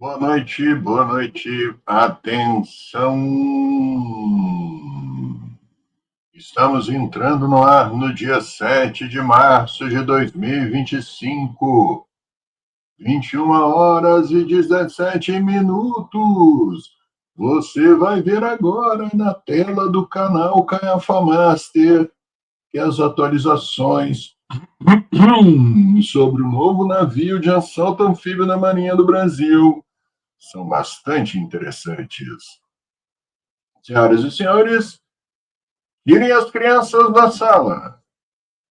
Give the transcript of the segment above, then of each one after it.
Boa noite, boa noite. Atenção! Estamos entrando no ar no dia 7 de março de 2025, 21h17. Você vai ver agora na tela do canal Caiafa Master que as atualizações sobre o novo navio de assalto anfíbio da Marinha do Brasil são bastante interessantes. Senhoras e senhores, tirem as crianças da sala.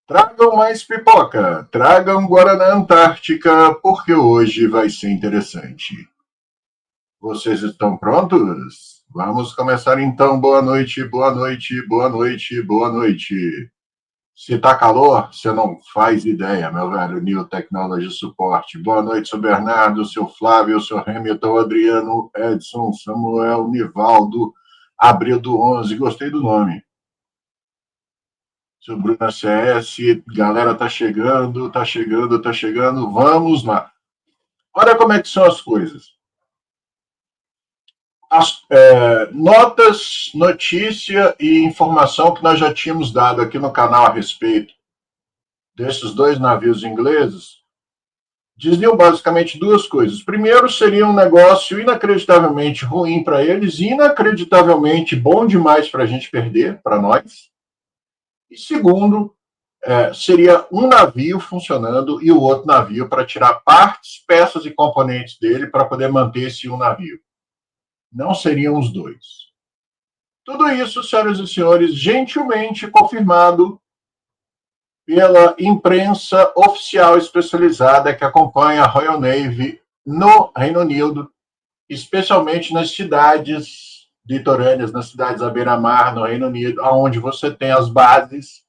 Tragam mais pipoca, tragam Guaraná Antártica, porque hoje vai ser interessante. Vocês estão prontos? Vamos começar então. Boa noite, boa noite, boa noite, boa noite. Se tá calor, você não faz ideia, meu velho New Technology Support. Boa noite, seu Bernardo, seu Flávio, seu Hamilton, Adriano, Edson, Samuel, Nivaldo, Abril do 11. Gostei do nome. Seu Bruno CS, galera tá chegando, tá chegando, tá chegando. Vamos lá. Olha como é que são as coisas. As notas, notícia e informação que nós já tínhamos dado aqui no canal a respeito desses dois navios ingleses diziam basicamente duas coisas. Primeiro, seria um negócio inacreditavelmente ruim para eles, inacreditavelmente bom demais para a gente perder, para nós. E segundo, seria um navio funcionando e o outro navio para tirar partes, peças e componentes dele para poder manter esse um navio. Não seriam os dois. Tudo isso, senhoras e senhores, gentilmente confirmado pela imprensa oficial especializada que acompanha a Royal Navy no Reino Unido, especialmente nas cidades litorâneas, nas cidades à beira-mar, no Reino Unido, onde você tem as bases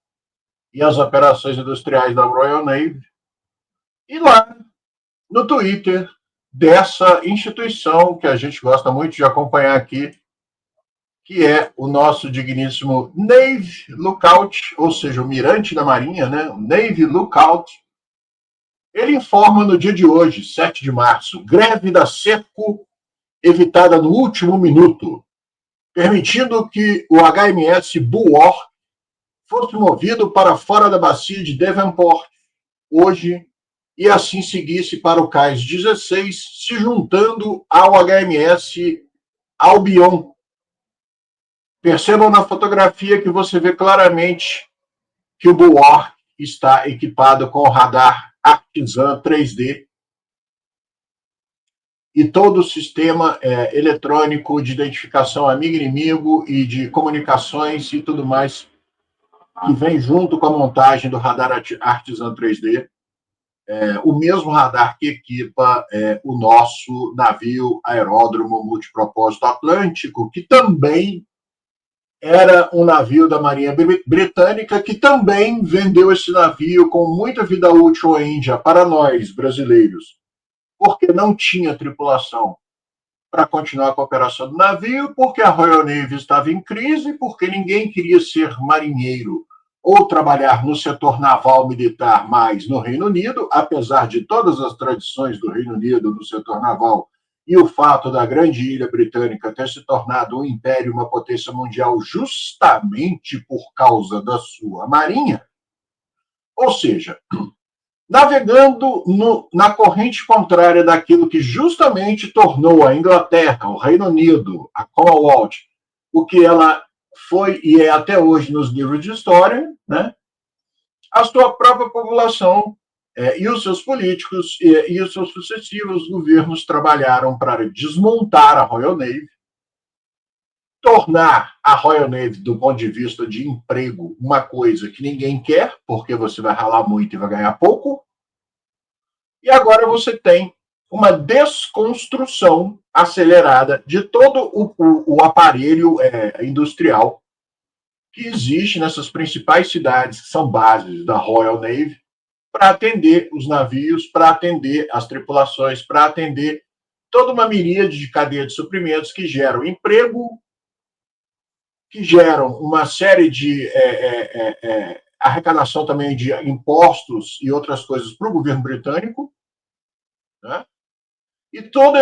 e as operações industriais da Royal Navy. E lá, no Twitter dessa instituição que a gente gosta muito de acompanhar aqui, que é o nosso digníssimo Navy Lookout, ou seja, o mirante da Marinha, né? O Navy Lookout. Ele informa no dia de hoje, 7 de março, greve da Serco evitada no último minuto, permitindo que o HMS Bulwark fosse movido para fora da bacia de Devonport hoje e assim seguisse para o cais 16, se juntando ao HMS Albion. Percebam na fotografia que você vê claramente que o Bulwark está equipado com o radar Artisan 3D e todo o sistema eletrônico de identificação amigo-inimigo e de comunicações e tudo mais que vem junto com a montagem do radar Artisan 3D, o mesmo radar que equipa o nosso navio aeródromo multipropósito Atlântico, que também era um navio da Marinha Britânica, que também vendeu esse navio com muita vida útil ainda para nós, brasileiros, porque não tinha tripulação para continuar com a operação do navio, porque a Royal Navy estava em crise, porque ninguém queria ser marinheiro ou trabalhar no setor naval militar mais no Reino Unido, apesar de todas as tradições do Reino Unido no setor naval e o fato da grande ilha britânica ter se tornado um império, uma potência mundial, justamente por causa da sua marinha. Ou seja, navegando na corrente contrária daquilo que justamente tornou a Inglaterra, o Reino Unido, a Commonwealth, o que ela foi e é até hoje nos livros de história, né? A sua própria população e os seus políticos e os seus sucessivos governos trabalharam para desmontar a Royal Navy, tornar a Royal Navy, do ponto de vista de emprego, uma coisa que ninguém quer, porque você vai ralar muito e vai ganhar pouco. E agora você tem uma desconstrução acelerada de todo o aparelho industrial que existe nessas principais cidades, que são bases da Royal Navy, para atender os navios, para atender as tripulações, para atender toda uma miríade de cadeia de suprimentos que geram emprego, que geram uma série de arrecadação também de impostos e outras coisas para o governo britânico, né? E todo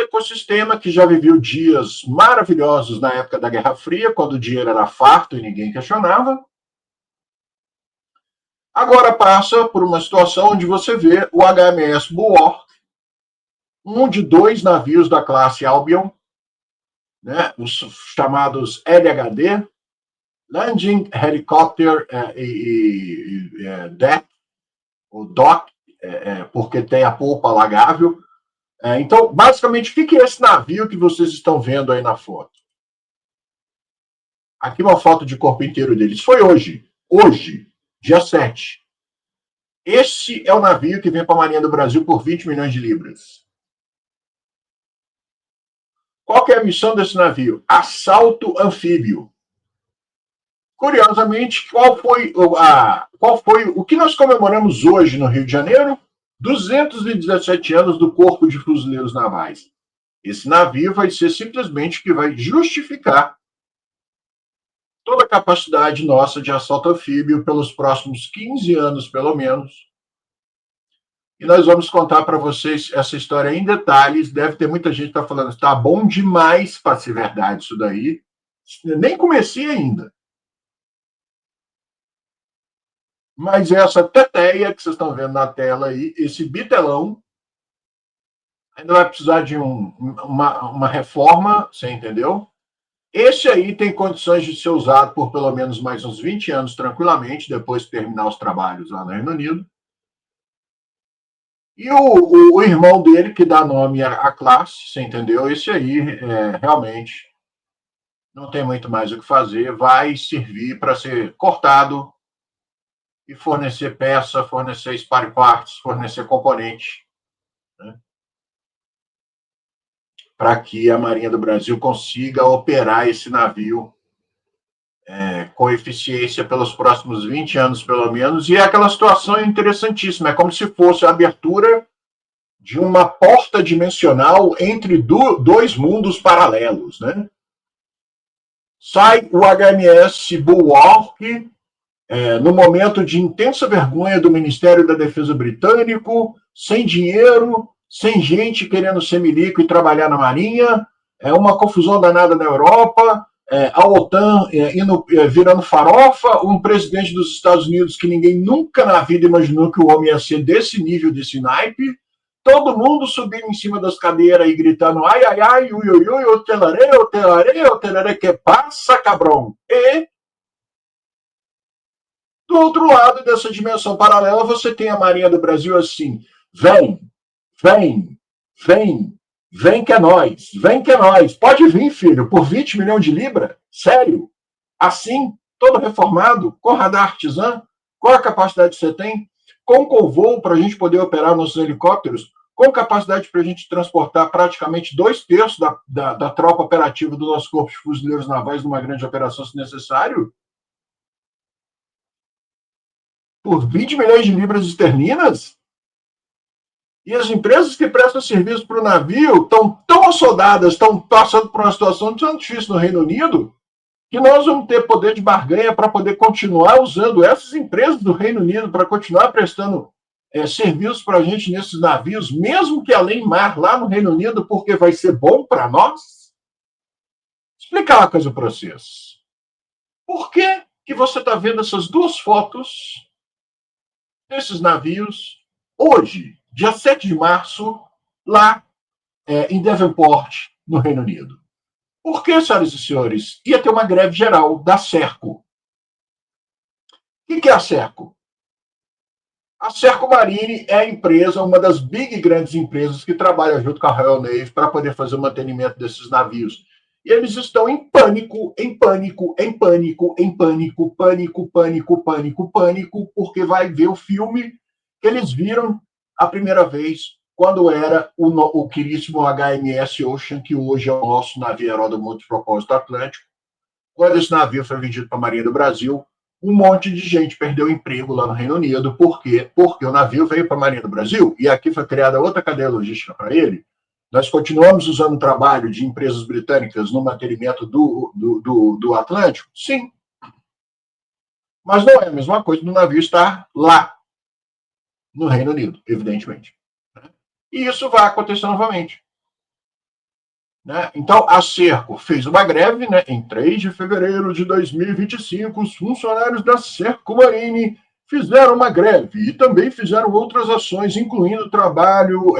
ecossistema que já viveu dias maravilhosos na época da Guerra Fria, quando o dinheiro era farto e ninguém questionava, agora passa por uma situação onde você vê o HMS Bulwark, um de dois navios da classe Albion, né, os chamados LHD, Landing Helicopter Deck, ou DOC, porque tem a polpa alagável. Então, basicamente, o que é esse navio que vocês estão vendo aí na foto? Aqui uma foto de corpo inteiro deles. Foi hoje, dia 7. Esse é o navio que vem para a Marinha do Brasil por 20 milhões de libras. Qual que é a missão desse navio? Assalto anfíbio. Curiosamente, qual foi o que nós comemoramos hoje no Rio de Janeiro? 217 anos do Corpo de Fuzileiros Navais. Esse navio vai ser simplesmente o que vai justificar toda a capacidade nossa de assalto anfíbio pelos próximos 15 anos, pelo menos. E nós vamos contar para vocês essa história em detalhes. Deve ter muita gente que está falando, está bom demais para ser verdade isso daí. Nem comecei ainda. Mas essa teteia que vocês estão vendo na tela aí, esse bitelão, ainda vai precisar de uma reforma, você entendeu? Esse aí tem condições de ser usado por pelo menos mais uns 20 anos tranquilamente, depois de terminar os trabalhos lá no Reino Unido. E o irmão dele, que dá nome à classe, você entendeu? Esse aí, realmente, não tem muito mais o que fazer, vai servir para ser cortado e fornecer peça, fornecer spare parts, fornecer componente, né, para que a Marinha do Brasil consiga operar esse navio com eficiência pelos próximos 20 anos, pelo menos. E é aquela situação interessantíssima, é como se fosse a abertura de uma porta dimensional entre dois mundos paralelos, né? Sai o HMS Bulwark, no momento de intensa vergonha do Ministério da Defesa britânico, sem dinheiro, sem gente querendo ser milico e trabalhar na Marinha, uma confusão danada na Europa, a OTAN virando farofa, um presidente dos Estados Unidos que ninguém nunca na vida imaginou que o homem ia ser desse nível, desse naipe, todo mundo subindo em cima das cadeiras e gritando ai, ai, ai, ui, ui, ui, o telaré, que passa, cabrão. E, do outro lado dessa dimensão paralela, você tem a Marinha do Brasil assim, vem, vem, vem, vem que é nós, pode vir, filho, por 20 milhões de libras, sério, assim, todo reformado, com radar artesã, qual a capacidade que você tem? Com voo para a gente poder operar nossos helicópteros, com capacidade para a gente transportar praticamente 2/3 da tropa operativa do nosso Corpo de Fuzileiros Navais numa grande operação, se necessário, por 20 milhões de libras esterlinas? E as empresas que prestam serviço para o navio estão tão assodadas, estão passando por uma situação tão difícil no Reino Unido, que nós vamos ter poder de barganha para poder continuar usando essas empresas do Reino Unido para continuar prestando serviços para a gente nesses navios, mesmo que além mar, lá no Reino Unido, porque vai ser bom para nós? Explicar uma coisa para vocês. Por que você está vendo essas duas fotos desses navios hoje, dia 7 de março, lá em Devonport, no Reino Unido? Porque, senhoras e senhores, ia ter uma greve geral da Serco. O que é a Serco? A Serco Marine é a empresa, uma das grandes empresas que trabalha junto com a Royal Navy para poder fazer o mantenimento desses navios. E eles estão em pânico, em pânico, em pânico, em pânico, pânico, pânico, pânico, pânico, porque vai ver o filme que eles viram a primeira vez quando era o queríssimo HMS Ocean, que hoje é o nosso navio herói do multipropósito Atlântico. Quando esse navio foi vendido para a Marinha do Brasil, um monte de gente perdeu emprego lá no Reino Unido. Por quê? Porque o navio veio para a Marinha do Brasil e aqui foi criada outra cadeia logística para ele. Nós continuamos usando o trabalho de empresas britânicas no mantenimento do Atlântico? Sim. Mas não é a mesma coisa do navio estar lá, no Reino Unido, evidentemente. E isso vai acontecer novamente. Né? Então, a Serco fez uma greve, né, em 3 de fevereiro de 2025. Os funcionários da Serco Marine fizeram uma greve e também fizeram outras ações, incluindo trabalho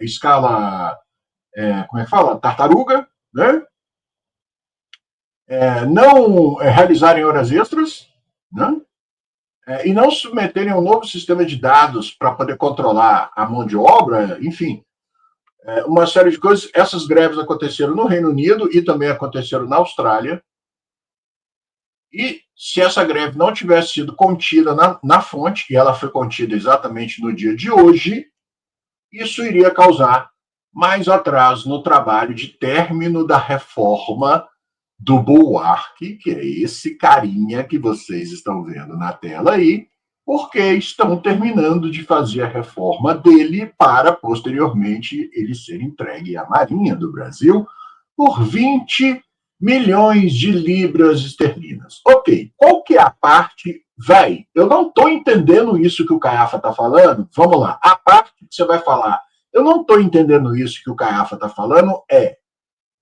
escala, como é que fala? Tartaruga, né? Não realizarem horas extras, né? E não submeterem a um novo sistema de dados para poder controlar a mão de obra, enfim, uma série de coisas. Essas greves aconteceram no Reino Unido e também aconteceram na Austrália. E se essa greve não tivesse sido contida na fonte, e ela foi contida exatamente no dia de hoje, isso iria causar mais atraso no trabalho de término da reforma do Bulwark, que é esse carinha que vocês estão vendo na tela aí, porque estão terminando de fazer a reforma dele para, posteriormente, ele ser entregue à Marinha do Brasil por 20 milhões de libras esterlinas. Ok, qual que é a parte? Véi, eu não estou entendendo isso que o Caiafa está falando. Vamos lá, a parte que você vai falar, eu não estou entendendo isso que o Caiafa está falando é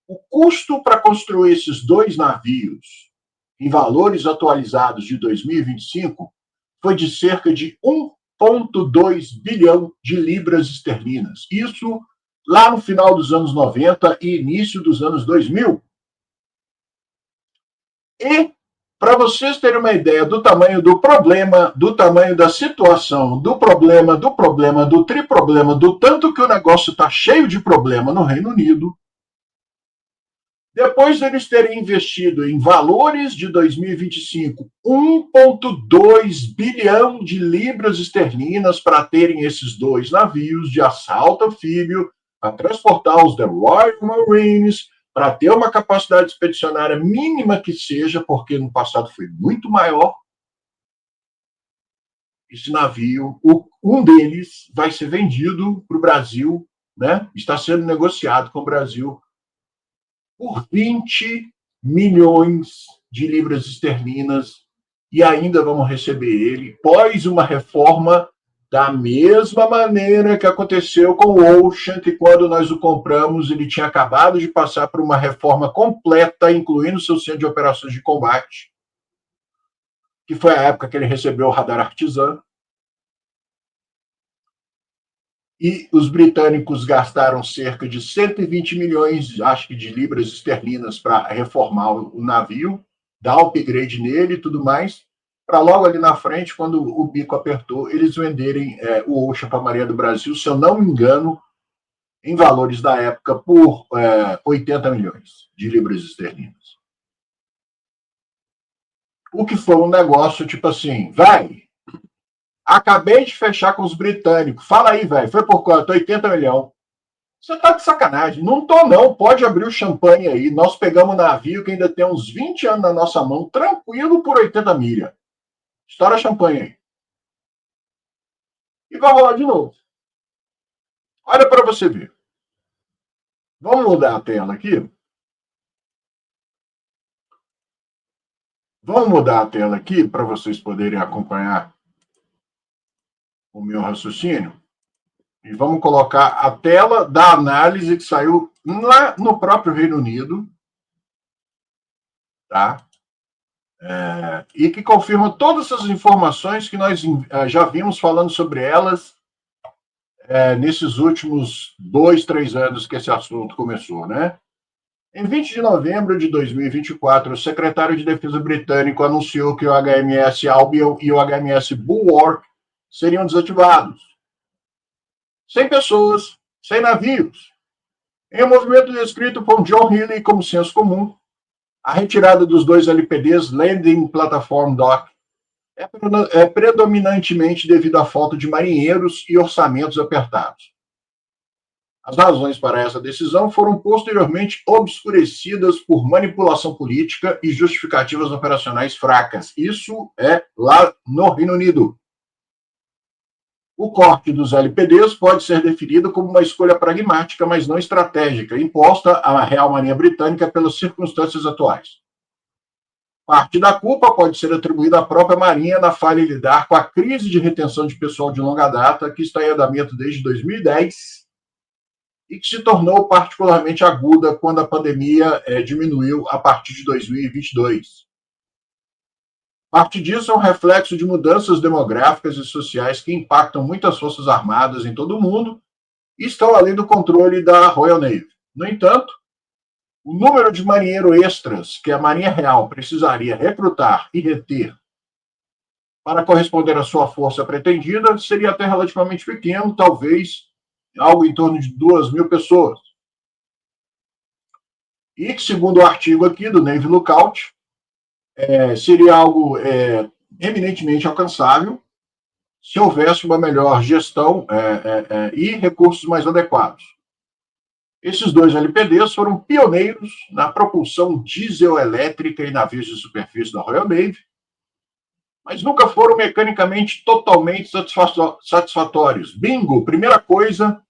o custo para construir esses 2 navios em valores atualizados de 2025 foi de cerca de 1,2 bilhão de libras esterlinas. Isso lá no final dos anos 90 e início dos anos 2000. E, para vocês terem uma ideia do tamanho do problema, do tamanho da situação, do problema, do triproblema, do tanto que o negócio está cheio de problema no Reino Unido, depois deles terem investido em valores de 2025 1,2 bilhão de libras esterlinas para terem esses 2 navios de assalto anfíbio, para transportar os The Royal Marines, para ter uma capacidade expedicionária mínima que seja, porque no passado foi muito maior. Esse navio, um deles vai ser vendido para o Brasil, né? Está sendo negociado com o Brasil por 20 milhões de libras esterlinas e ainda vamos receber ele pós uma reforma da mesma maneira que aconteceu com o Ocean, que quando nós o compramos, ele tinha acabado de passar por uma reforma completa, incluindo seu centro de operações de combate, que foi a época que ele recebeu o radar Artisan. E os britânicos gastaram cerca de 120 milhões, acho que, de libras esterlinas para reformar o navio, dar upgrade nele e tudo mais, para logo ali na frente, quando o bico apertou, eles venderem o Ocean para a Marinha do Brasil, se eu não me engano, em valores da época, por 80 milhões de libras esterlinas. O que foi um negócio tipo assim, vai, acabei de fechar com os britânicos, fala aí, velho, foi por quanto? 80 milhões. Você tá de sacanagem. Não tô, não. Pode abrir o champanhe aí. Nós pegamos navio que ainda tem uns 20 anos na nossa mão, tranquilo por 80 milhas. Estoura champanhe aí. E vai rolar de novo. Olha para você ver. Vamos mudar a tela aqui? Vamos mudar a tela aqui para vocês poderem acompanhar o meu raciocínio. E vamos colocar a tela da análise que saiu lá no próprio Reino Unido, tá? E que confirma todas essas informações que nós já vimos falando sobre elas nesses últimos 2, 3 anos que esse assunto começou, né? Em 20 de novembro de 2024, o secretário de Defesa britânico anunciou que o HMS Albion e o HMS Bulwark seriam desativados. 100 pessoas, 100 navios. Em um movimento descrito por John Healey como senso comum, a retirada dos 2 LPDs Landing Platform Dock é predominantemente devido à falta de marinheiros e orçamentos apertados. As razões para essa decisão foram posteriormente obscurecidas por manipulação política e justificativas operacionais fracas. Isso é lá no Reino Unido. O corte dos LPDs pode ser definido como uma escolha pragmática, mas não estratégica, imposta à Real Marinha Britânica pelas circunstâncias atuais. Parte da culpa pode ser atribuída à própria Marinha na falha em lidar com a crise de retenção de pessoal de longa data, que está em andamento desde 2010 e que se tornou particularmente aguda quando a pandemia diminuiu a partir de 2022. Parte disso é um reflexo de mudanças demográficas e sociais que impactam muitas forças armadas em todo o mundo e estão além do controle da Royal Navy. No entanto, o número de marinheiros extras que a Marinha Real precisaria recrutar e reter para corresponder à sua força pretendida seria até relativamente pequeno, talvez algo em torno de 2.000 pessoas. E que, segundo o artigo aqui do Navy Lookout, seria algo eminentemente alcançável se houvesse uma melhor gestão e recursos mais adequados. Esses dois LPDs foram pioneiros na propulsão diesel-elétrica em navios de superfície da Royal Navy, mas nunca foram mecanicamente totalmente satisfatórios. Bingo, primeira coisa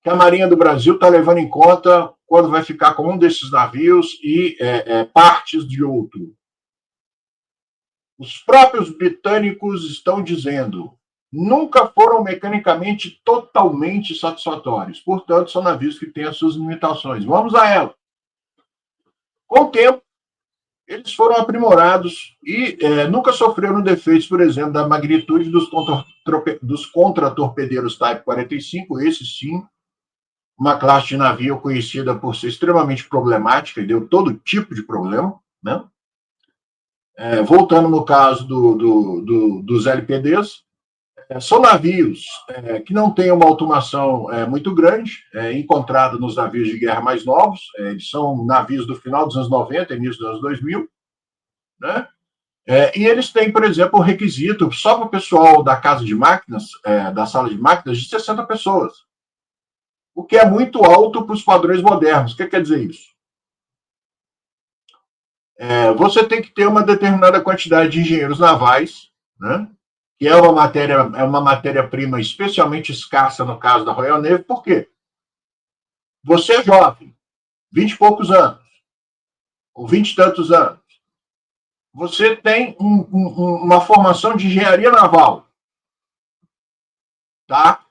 que a Marinha do Brasil está levando em conta quando vai ficar com um desses navios e partes de outro. Os próprios britânicos estão dizendo, nunca foram mecanicamente totalmente satisfatórios. Portanto, são navios que têm as suas limitações. Vamos a ela. Com o tempo, eles foram aprimorados e nunca sofreram defeitos, por exemplo, da magnitude dos contra-torpedeiros Type 45, esse sim, uma classe de navio conhecida por ser extremamente problemática e deu todo tipo de problema, né? Voltando no caso dos LPDs, são navios que não têm uma automação muito grande, encontrada nos navios de guerra mais novos, eles são navios do final dos anos 90, início dos anos 2000, né? E eles têm, por exemplo, o requisito, só para o pessoal da casa de máquinas, da sala de máquinas, de 60 pessoas, o que é muito alto para os padrões modernos. O que quer dizer isso? Você tem que ter uma determinada quantidade de engenheiros navais, né? Que é uma matéria-prima especialmente escassa no caso da Royal Navy. Por quê? Você é jovem, 20 e poucos anos, ou 20 e tantos anos. Você tem uma formação de engenharia naval. Tá?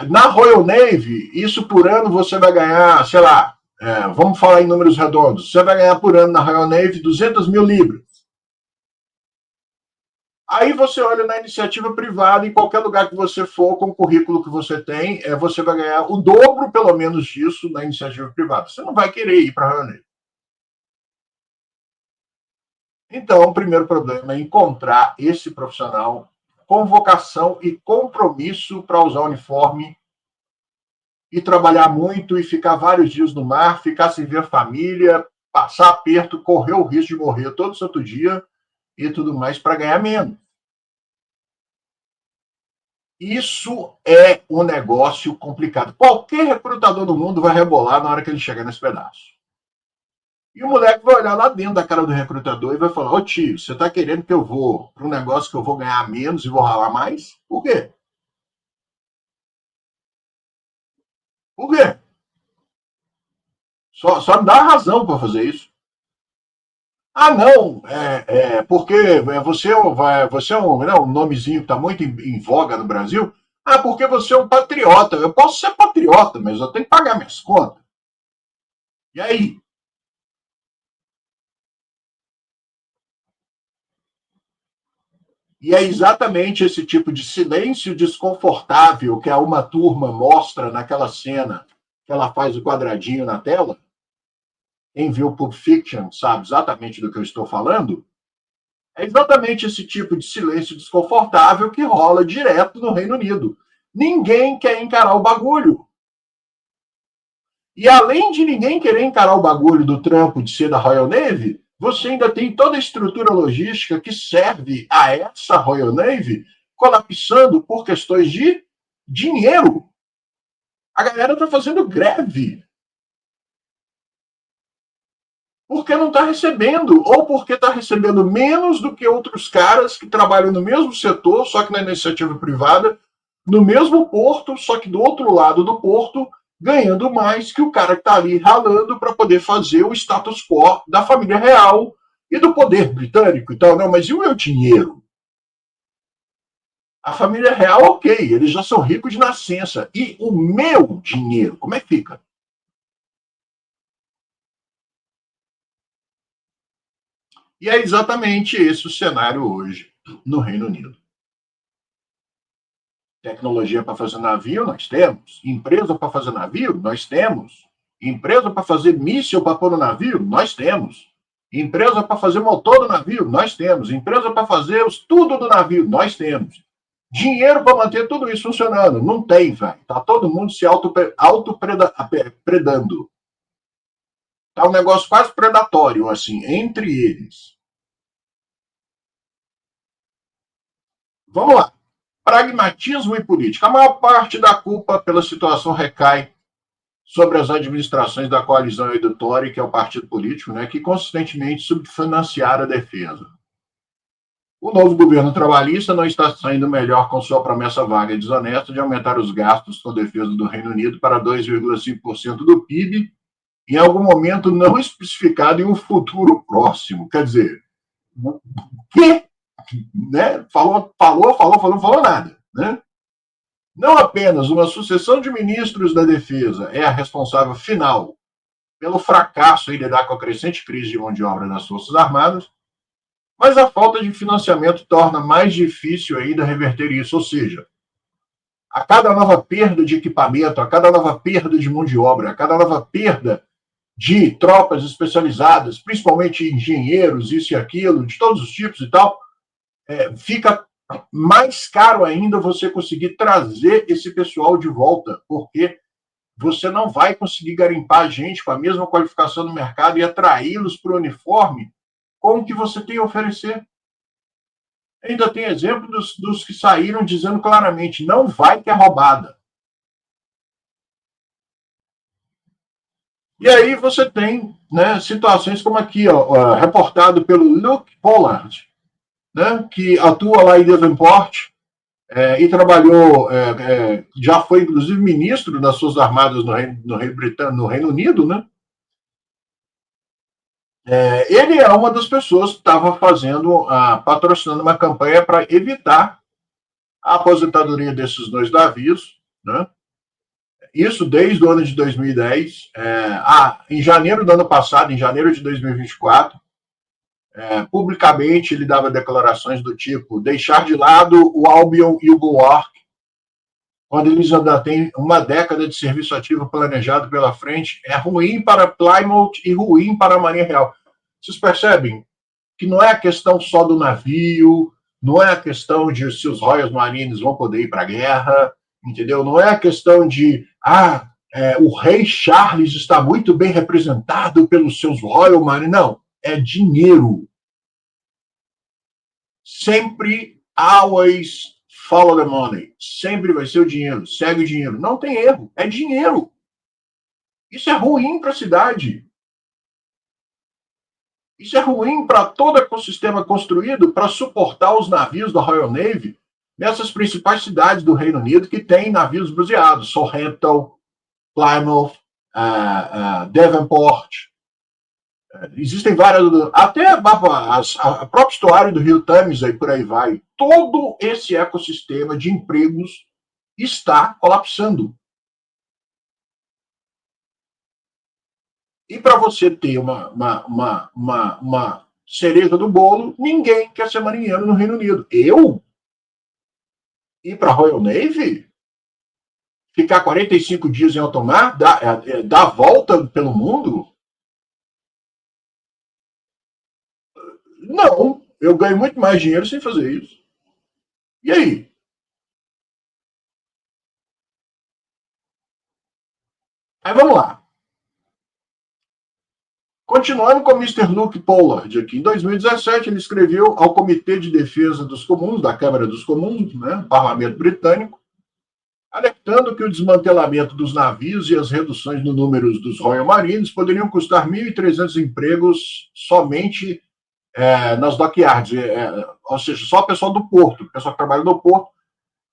Na Royal Navy, isso por ano você vai ganhar, sei lá, vamos falar em números redondos, você vai ganhar por ano na Royal Navy 200 mil libras. Aí você olha na iniciativa privada, em qualquer lugar que você for, com o currículo que você tem, você vai ganhar o dobro, pelo menos, disso na iniciativa privada. Você não vai querer ir para a Royal Navy. Então, o primeiro problema é encontrar esse profissional com vocação e compromisso para usar o uniforme e trabalhar muito e ficar vários dias no mar, ficar sem ver a família, passar aperto, correr o risco de morrer todo santo dia e tudo mais para ganhar menos. Isso é um negócio complicado. Qualquer recrutador do mundo vai rebolar na hora que ele chegar nesse pedaço. E o moleque vai olhar lá dentro da cara do recrutador e vai falar: ô tio, você está querendo que eu vou para um negócio que eu vou ganhar menos e vou ralar mais? Por quê? Por quê? Só me dá a razão para fazer isso. Ah, não, porque você é um nomezinho que está muito em voga no Brasil. Ah, porque você é um patriota. Eu posso ser patriota, mas eu tenho que pagar minhas contas. E aí? E é exatamente esse tipo de silêncio desconfortável que a Uma Turma mostra naquela cena que ela faz o quadradinho na tela. Quem viu Pulp Fiction sabe exatamente do que eu estou falando. É exatamente esse tipo de silêncio desconfortável que rola direto no Reino Unido. Ninguém quer encarar o bagulho. E além de ninguém querer encarar o bagulho do trampo de ser da Royal Navy, você ainda tem toda a estrutura logística que serve a essa Royal Navy colapsando por questões de dinheiro. A galera está fazendo greve. Porque não está recebendo, ou porque está recebendo menos do que outros caras que trabalham no mesmo setor, só que na iniciativa privada, no mesmo porto, só que do outro lado do porto, ganhando mais que o cara que está ali ralando para poder fazer o status quo da família real e do poder britânico e tal. Não, mas e o meu dinheiro? A família real, ok, eles já são ricos de nascença. E o meu dinheiro, como é que fica? E é exatamente esse o cenário hoje no Reino Unido. Tecnologia para fazer navio, nós temos. Empresa para fazer navio, nós temos. Empresa para fazer míssil para pôr no navio, nós temos. Empresa para fazer motor do navio, nós temos. Empresa para fazer tudo do navio, nós temos. Dinheiro para manter tudo isso funcionando, não tem, velho. Tá todo mundo se auto-predando. Tá um negócio quase predatório, assim, entre eles. Vamos lá. Pragmatismo e política. A maior parte da culpa pela situação recai sobre as administrações da coalizão editória, que é o partido político, né, que consistentemente subfinanciaram a defesa. O novo governo trabalhista não está saindo melhor com sua promessa vaga e desonesta de aumentar os gastos com a defesa do Reino Unido para 2,5% do PIB, em algum momento não especificado em um futuro próximo. Quer dizer, o quê? Né? Falou nada. Né? Não apenas uma sucessão de ministros da defesa é a responsável final pelo fracasso em lidar com a crescente crise de mão de obra das Forças Armadas, mas a falta de financiamento torna mais difícil ainda reverter isso. Ou seja, a cada nova perda de equipamento, a cada nova perda de mão de obra, a cada nova perda de tropas especializadas, principalmente engenheiros, isso e aquilo, de todos os tipos e tal, fica mais caro ainda você conseguir trazer esse pessoal de volta, porque você não vai conseguir garimpar gente com a mesma qualificação no mercado e atraí-los para o uniforme com o que você tem a oferecer. Ainda tem exemplo dos que saíram dizendo claramente, não vai que é roubada. E aí você tem, né, situações como aqui, ó, reportado pelo Luke Pollard, né, que atua lá em Devonport, e trabalhou, já foi inclusive ministro das Forças Armadas no Reino Unido, né? Ele é uma das pessoas que estava patrocinando uma campanha para evitar a aposentadoria desses dois navios, né? Isso desde o ano de 2010. Em janeiro do ano passado, em janeiro de 2024, publicamente ele dava declarações do tipo deixar de lado o Albion e o Bulwark, quando eles ainda têm uma década de serviço ativo planejado pela frente, é ruim para Plymouth e ruim para a Marinha Real. Vocês percebem que não é a questão só do navio, não é a questão de se os Royal Marines vão poder ir para a guerra, entendeu? Não é a questão de o rei Charles está muito bem representado pelos seus Royal Marines. Não, é dinheiro. Sempre, always follow the money. Sempre vai ser o dinheiro. Segue o dinheiro. Não tem erro. É dinheiro. Isso é ruim para a cidade. Isso é ruim para todo o ecossistema construído para suportar os navios da Royal Navy nessas principais cidades do Reino Unido que têm navios baseados. Southampton, Plymouth, Devonport. Existem várias. Até a própria estuário do Rio Thames, aí por aí vai. Todo esse ecossistema de empregos está colapsando. E para você ter uma cereja do bolo, ninguém quer ser marinheiro no Reino Unido. Eu? Ir para a Royal Navy? Ficar 45 dias em alto mar? Dar a volta pelo mundo? Não, eu ganho muito mais dinheiro sem fazer isso. E aí? Aí vamos lá. Continuando com o Mr. Luke Pollard, aqui em 2017, ele escreveu ao Comitê de Defesa dos Comuns, da Câmara dos Comuns, né, Parlamento Britânico, alertando que o desmantelamento dos navios e as reduções no número dos Royal Marines poderiam custar 1.300 empregos somente nas dockyards, ou seja, só o pessoal do porto, o pessoal que trabalha no porto,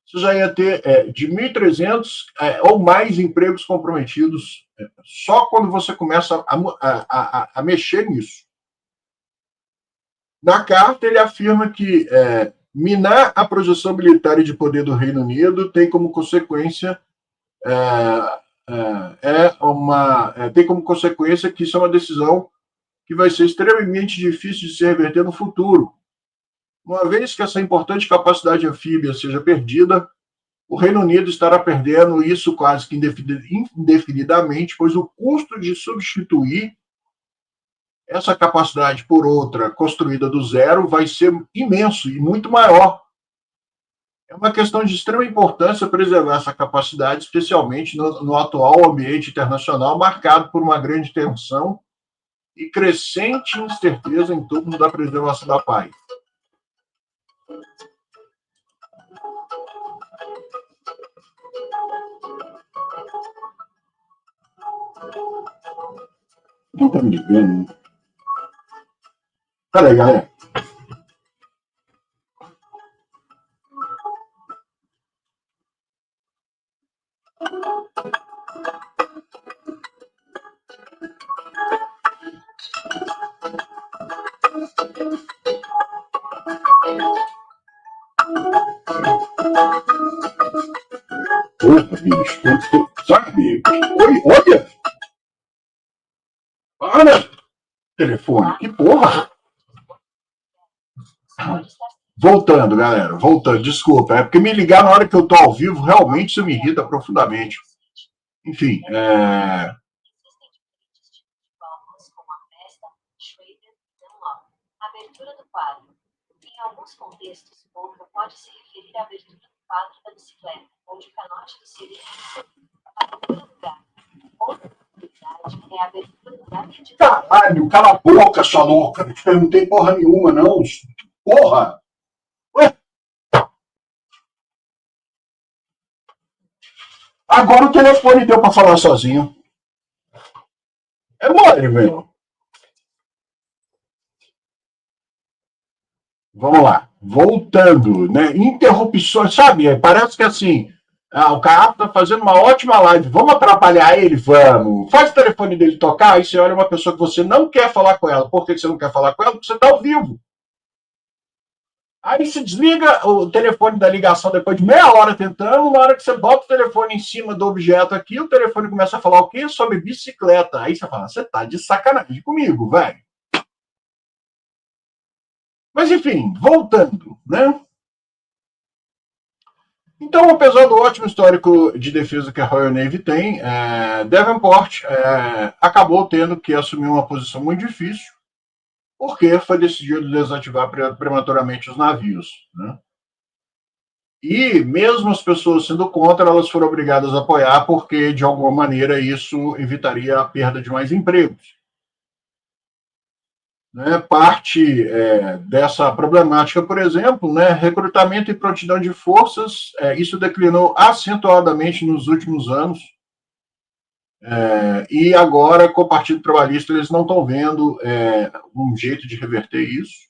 você já ia ter de 1.300 ou mais empregos comprometidos só quando você começa a mexer nisso. Na carta, ele afirma que minar a projeção militar e de poder do Reino Unido tem como consequência tem como consequência que isso é uma decisão que vai ser extremamente difícil de se reverter no futuro. Uma vez que essa importante capacidade anfíbia seja perdida, o Reino Unido estará perdendo isso quase que indefinidamente, pois o custo de substituir essa capacidade por outra construída do zero vai ser imenso e muito maior. É uma questão de extrema importância preservar essa capacidade, especialmente no atual ambiente internacional marcado por uma grande tensão e crescente incerteza em torno da preservação da paz. Não tá me ligando. Peraí, galera. Porra, bicho, sabe? Oi, olha! Para! Telefone, que porra! Voltando, galera, voltando, desculpa, é porque me ligar na hora que eu tô ao vivo, realmente isso me irrita profundamente. Enfim, abertura do quadro. Em alguns contextos, boca pode se referir à abertura do quadro da bicicleta, onde o canote do cilindro a abertura do gato. Outra possibilidade é a abertura do gato de... Caralho, cala a boca, sua louca! Não te perguntei porra nenhuma, não. Porra! Ué? Agora o telefone deu pra falar sozinho. É mole, velho. Vamos lá. Voltando, né? Interrupções, sabe? Parece que assim, o cara tá fazendo uma ótima live. Vamos atrapalhar ele? Vamos. Faz o telefone dele tocar, aí você olha uma pessoa que você não quer falar com ela. Por que você não quer falar com ela? Porque você tá ao vivo. Aí se desliga o telefone da ligação depois de meia hora tentando, na hora que você bota o telefone em cima do objeto aqui, o telefone começa a falar o quê? Sobre bicicleta. Aí você fala, você tá de sacanagem comigo, velho. Mas enfim, voltando, né? Então, apesar do ótimo histórico de defesa que a Royal Navy tem, Devonport acabou tendo que assumir uma posição muito difícil, porque foi decidido desativar prematuramente os navios, né? E mesmo as pessoas sendo contra, elas foram obrigadas a apoiar, porque de alguma maneira isso evitaria a perda de mais empregos. Né, parte dessa problemática, por exemplo, né, recrutamento e prontidão de forças, isso declinou acentuadamente nos últimos anos, e agora, com o Partido Trabalhista, eles não estão vendo um jeito de reverter isso.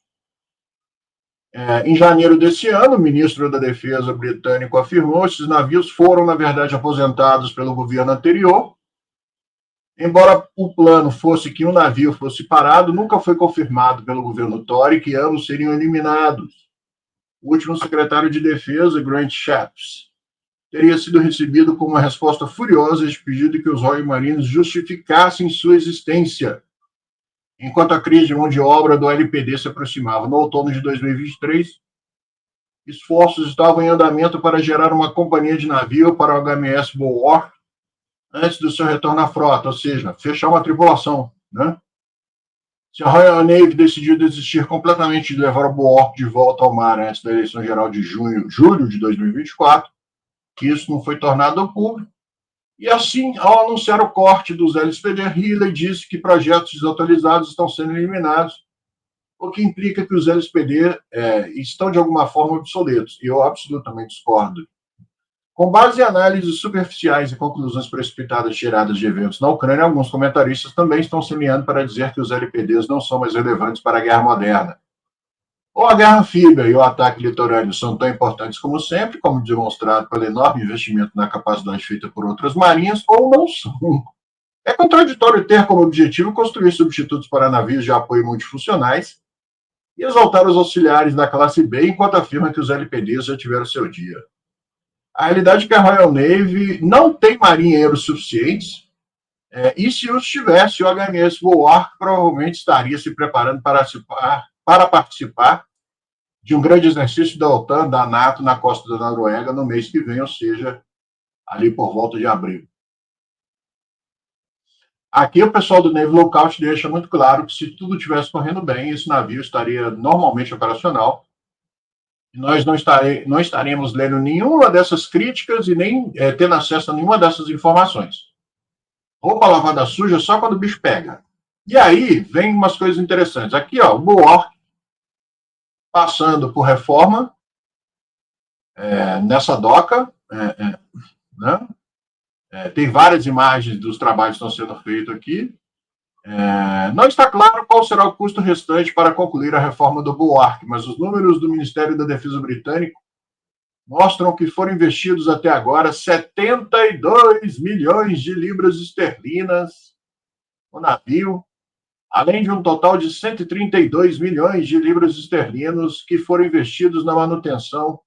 Em janeiro desse ano, o ministro da Defesa britânico afirmou que esses navios foram, na verdade, aposentados pelo governo anterior. Embora o plano fosse que um navio fosse parado, nunca foi confirmado pelo governo Tory que ambos seriam eliminados. O último secretário de Defesa, Grant Shapps, teria sido recebido com uma resposta furiosa de pedido que os Royal Marines justificassem sua existência. Enquanto a crise de mão de obra do LPD se aproximava no outono de 2023, esforços estavam em andamento para gerar uma companhia de navio para o HMS Bulwark antes do seu retorno à frota, ou seja, fechar uma tripulação, né? Se a Royal Navy decidiu desistir completamente de levar o Bulwark de volta ao mar antes da eleição geral de julho de 2024, que isso não foi tornado ao público, e assim, ao anunciar o corte dos LSPD, Healey disse que projetos desatualizados estão sendo eliminados, o que implica que os LSPD estão de alguma forma obsoletos, e eu absolutamente discordo. Com base em análises superficiais e conclusões precipitadas tiradas de eventos na Ucrânia, alguns comentaristas também estão semeando para dizer que os LPDs não são mais relevantes para a guerra moderna. Ou a guerra anfíbia e o ataque litorâneo são tão importantes como sempre, como demonstrado pelo enorme investimento na capacidade feita por outras marinhas, ou não são. É contraditório ter como objetivo construir substitutos para navios de apoio multifuncionais e exaltar os auxiliares da classe B, enquanto afirma que os LPDs já tiveram seu dia. A realidade é que a Royal Navy não tem marinheiros suficientes, e se os tivesse, o HMS Bulwark provavelmente estaria se preparando para participar de um grande exercício da OTAN, da NATO, na costa da Noruega, no mês que vem, ou seja, ali por volta de abril. Aqui o pessoal do Navy Lookout deixa muito claro que se tudo estivesse correndo bem, esse navio estaria normalmente operacional, e nós não estaremos lendo nenhuma dessas críticas e nem tendo acesso a nenhuma dessas informações. Roupa lavada suja só quando o bicho pega. E aí vem umas coisas interessantes. Aqui, ó, o Bulwark passando por reforma nessa doca, né? Tem várias imagens dos trabalhos que estão sendo feitos aqui. Não está claro qual será o custo restante para concluir a reforma do Bulwark, mas os números do Ministério da Defesa britânico mostram que foram investidos até agora 72 milhões de libras esterlinas no navio, além de um total de 132 milhões de libras esterlinas que foram investidos na manutenção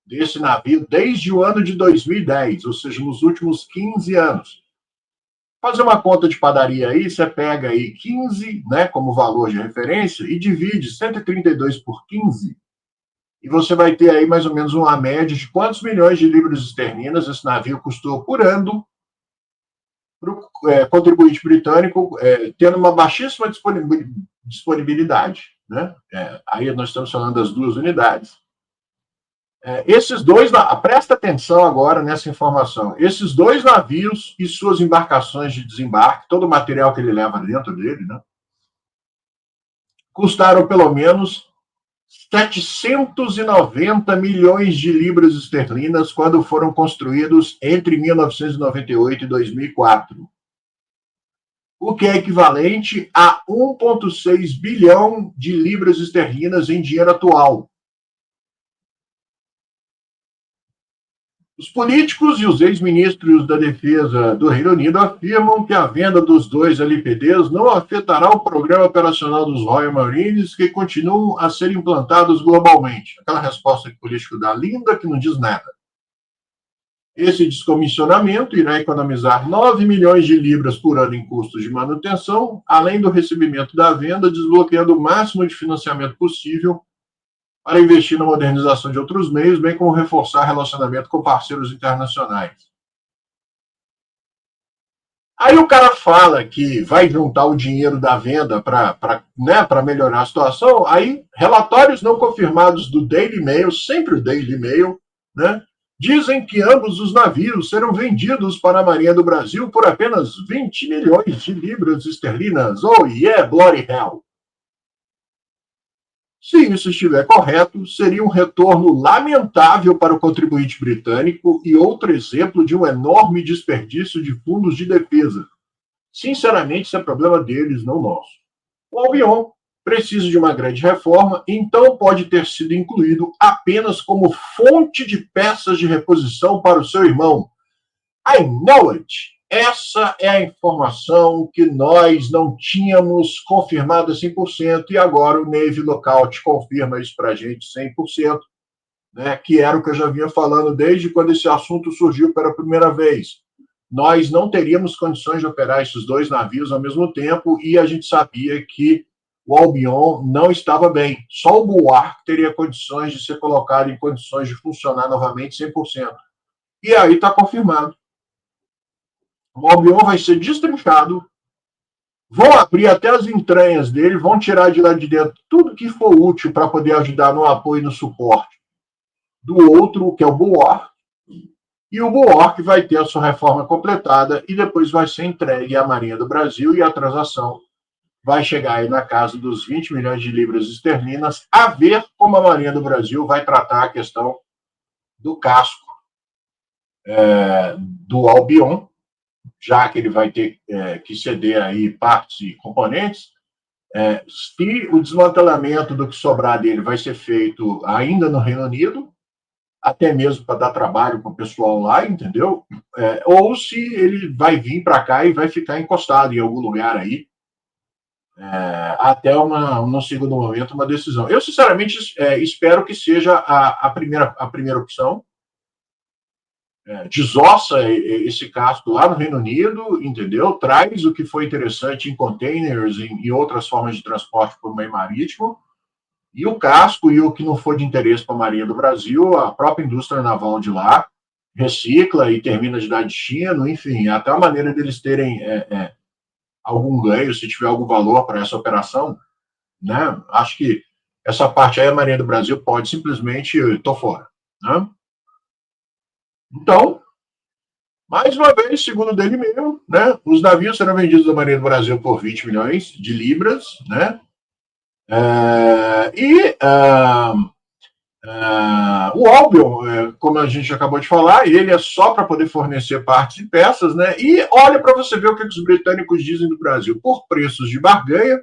desse navio desde o ano de 2010, ou seja, nos últimos 15 anos. Fazer uma conta de padaria aí, você pega aí 15, né, como valor de referência e divide 132 por 15, e você vai ter aí mais ou menos uma média de quantos milhões de libras esterlinas esse navio custou por ano para o contribuinte britânico, tendo uma baixíssima disponibilidade, né? Aí nós estamos falando das duas unidades. Esses dois, presta atenção agora nessa informação, esses dois navios e suas embarcações de desembarque, todo o material que ele leva dentro dele, né, custaram pelo menos 790 milhões de libras esterlinas quando foram construídos entre 1998 e 2004. O que é equivalente a 1,6 bilhão de libras esterlinas em dinheiro atual. Os políticos e os ex-ministros da Defesa do Reino Unido afirmam que a venda dos dois LPDs não afetará o programa operacional dos Royal Marines, que continuam a ser implantados globalmente. Aquela resposta que o político dá linda, que não diz nada. Esse descomissionamento irá economizar 9 milhões de libras por ano em custos de manutenção, além do recebimento da venda, desbloqueando o máximo de financiamento possível para investir na modernização de outros meios, bem como reforçar relacionamento com parceiros internacionais. Aí o cara fala que vai juntar o dinheiro da venda para melhorar a situação, aí relatórios não confirmados do Daily Mail, sempre o Daily Mail, né, dizem que ambos os navios serão vendidos para a Marinha do Brasil por apenas 20 milhões de libras esterlinas. Oh yeah, bloody hell! Se isso estiver correto, seria um retorno lamentável para o contribuinte britânico e outro exemplo de um enorme desperdício de fundos de defesa. Sinceramente, isso é problema deles, não nosso. O Albion precisa de uma grande reforma, então pode ter sido incluído apenas como fonte de peças de reposição para o seu irmão. I know it! Essa é a informação que nós não tínhamos confirmado a 100%, e agora o Navy Lookout confirma isso para a gente 100%, né, que era o que eu já vinha falando desde quando esse assunto surgiu pela primeira vez. Nós não teríamos condições de operar esses dois navios ao mesmo tempo, e a gente sabia que o Albion não estava bem. Só o Bulwark teria condições de ser colocado em condições de funcionar novamente 100%. E aí está confirmado. O Albion vai ser destrinchado, vão abrir até as entranhas dele, vão tirar de lá de dentro tudo que for útil para poder ajudar no apoio e no suporte do outro, que é o Bulwark, e o Bulwark vai ter a sua reforma completada e depois vai ser entregue à Marinha do Brasil, e a transação vai chegar aí na casa dos 20 milhões de libras esterlinas, a ver como a Marinha do Brasil vai tratar a questão do casco do Albion, já que ele vai ter que ceder aí partes e componentes. Se o desmantelamento do que sobrar dele vai ser feito ainda no Reino Unido, até mesmo para dar trabalho para o pessoal lá, entendeu? Ou se ele vai vir para cá e vai ficar encostado em algum lugar aí, até no segundo momento uma decisão. Eu, sinceramente, espero que seja a primeira opção. Desossa esse casco lá no Reino Unido, entendeu? Traz o que foi interessante em containers e outras formas de transporte por meio marítimo, e o casco e o que não for de interesse para a Marinha do Brasil, a própria indústria naval de lá recicla e termina de dar destino, enfim, até a maneira deles terem algum ganho, se tiver algum valor para essa operação, né? Acho que essa parte aí a Marinha do Brasil pode simplesmente, tô fora, né? Então, mais uma vez, segundo dele mesmo, né, os navios serão vendidos da Marinha do Brasil por 20 milhões de libras, né? O Albion, como a gente acabou de falar, ele é só para poder fornecer partes e peças, né? E olha para você ver o que os britânicos dizem do Brasil. Por preços de barganha,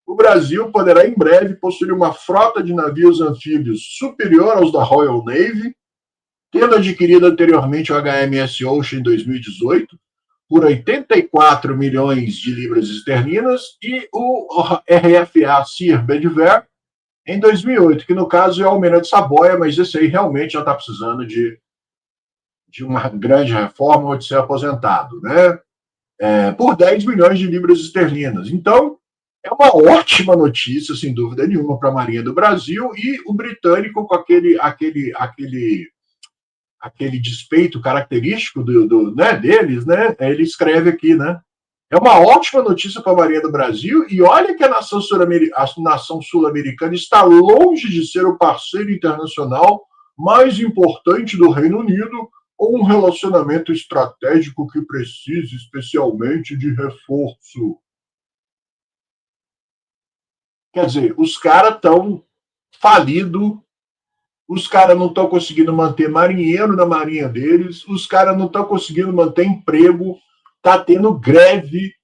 o Brasil poderá em breve possuir uma frota de navios anfíbios superior aos da Royal Navy, tendo adquirido anteriormente o HMS Ocean em 2018 por 84 milhões de libras esterlinas e o RFA Sir Bedivere em 2008, que no caso é o Almirante Saboia, mas esse aí realmente já está precisando de uma grande reforma ou de ser aposentado, né? Por 10 milhões de libras esterlinas. Então, é uma ótima notícia, sem dúvida nenhuma, para a Marinha do Brasil, e o britânico com aquele despeito característico né, deles, né? Ele escreve aqui, né? É uma ótima notícia para a Marinha do Brasil, e olha que a nação sul-americana está longe de ser o parceiro internacional mais importante do Reino Unido, ou um relacionamento estratégico que precise especialmente de reforço. Quer dizer, os caras estão falidos, os caras não estão conseguindo manter marinheiro na marinha deles, os caras não estão conseguindo manter emprego, tá tendo greve,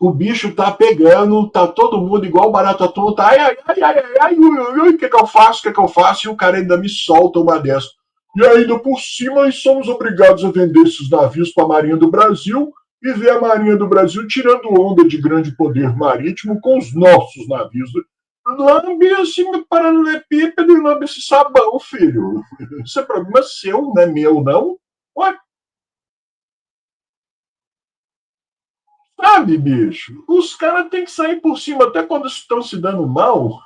o bicho tá pegando, tá todo mundo igual barata tonta, o que eu faço, e o cara ainda me solta uma dessa. E ainda por cima, somos obrigados a vender esses navios para a Marinha do Brasil e ver a Marinha do Brasil tirando onda de grande poder marítimo com os nossos navios. Lambe esse paralelepípedo e lambe esse sabão, filho. Isso é problema seu, não é meu, não? Ué, sabe, bicho? Os caras têm que sair por cima até quando estão se dando mal.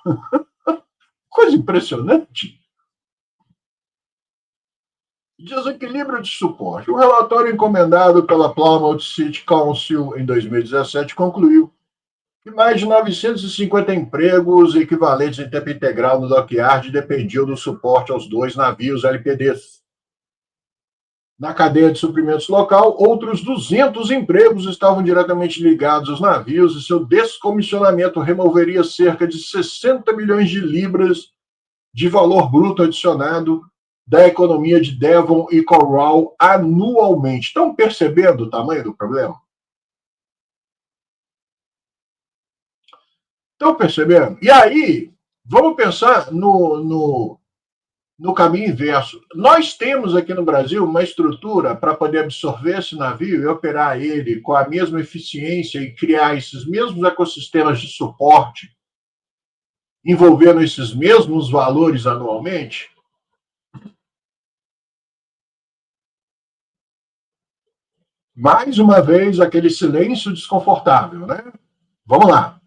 Coisa impressionante. Desequilíbrio de suporte. O relatório encomendado pela Plymouth City Council em 2017 concluiu que mais de 950 empregos equivalentes em tempo integral no dockyard dependiam do suporte aos 2 navios LPDs. Na cadeia de suprimentos local, outros 200 empregos estavam diretamente ligados aos navios e seu descomissionamento removeria cerca de 60 milhões de libras de valor bruto adicionado da economia de Devon e Cornwall anualmente. Estão percebendo o tamanho do problema? Estão percebendo? E aí, vamos pensar no caminho inverso. Nós temos aqui no Brasil uma estrutura para poder absorver esse navio e operar ele com a mesma eficiência e criar esses mesmos ecossistemas de suporte, envolvendo esses mesmos valores anualmente? Mais uma vez, aquele silêncio desconfortável, né? Vamos lá.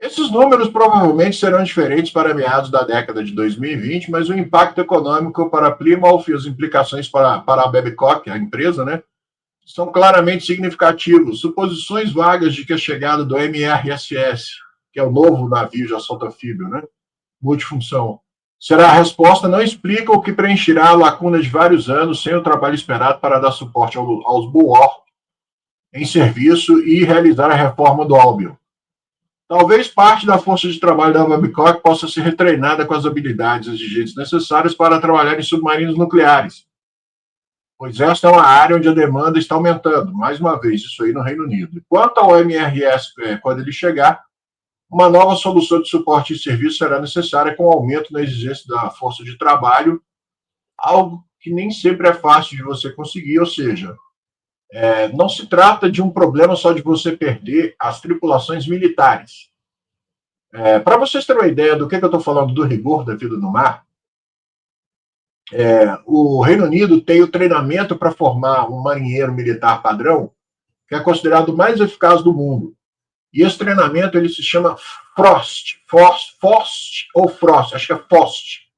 Esses números provavelmente serão diferentes para meados da década de 2020, mas o impacto econômico para a Plymouth e as implicações para a Babcock, a empresa, né, são claramente significativos. Suposições vagas de que a chegada do MRSS, que é o novo navio de assalto anfíbio, né, multifunção, será a resposta, não explica o que preencherá a lacuna de vários anos sem o trabalho esperado para dar suporte aos Bulwark em serviço e realizar a reforma do Albion. Talvez parte da força de trabalho da Babcock possa ser retreinada com as habilidades exigentes necessárias para trabalhar em submarinos nucleares, pois esta é uma área onde a demanda está aumentando. Mais uma vez, isso aí no Reino Unido. Quanto ao MRS, quando ele chegar, uma nova solução de suporte e serviço será necessária com aumento na exigência da força de trabalho, algo que nem sempre é fácil de você conseguir, ou seja, Não se trata de um problema só de você perder as tripulações militares. Para vocês terem uma ideia do que eu estou falando do rigor da vida no mar, o Reino Unido tem o treinamento para formar um marinheiro militar padrão, que é considerado o mais eficaz do mundo. E esse treinamento ele se chama FOST ou Frost, acho que é FOST.